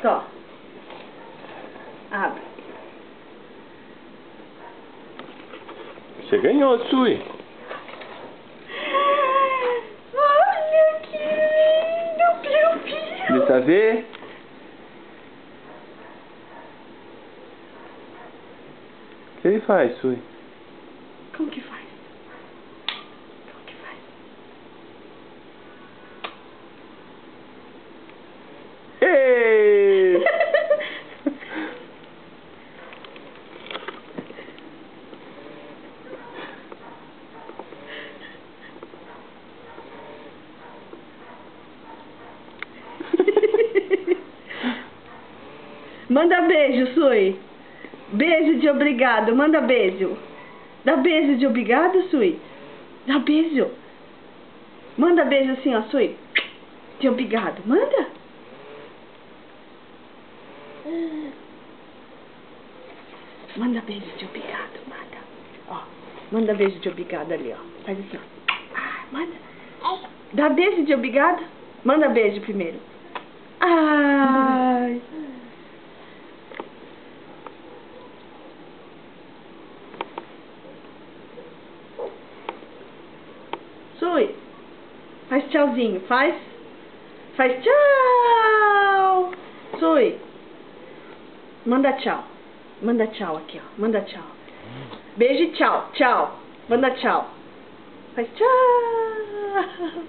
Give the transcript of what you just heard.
Só. Abre. Você ganhou, Sui. Olha que lindo, piu-piu. Deixa eu ver. O que ele faz, Sui? Como que faz? Como que faz? Ei! Manda beijo, Sui. Beijo de obrigado. Manda beijo. Dá beijo de obrigado, Sui. Dá beijo. Manda beijo assim, ó, Sui. De obrigado. Manda. Manda beijo de obrigado. Manda. Ó. Manda beijo de obrigado ali, ó. Faz assim, ó. Ah, manda. Dá beijo de obrigado. Manda beijo primeiro. Ai. Sui, faz tchauzinho, faz tchau. Sui, manda tchau aqui, ó, manda tchau. Beijo e tchau, manda tchau. Faz tchau.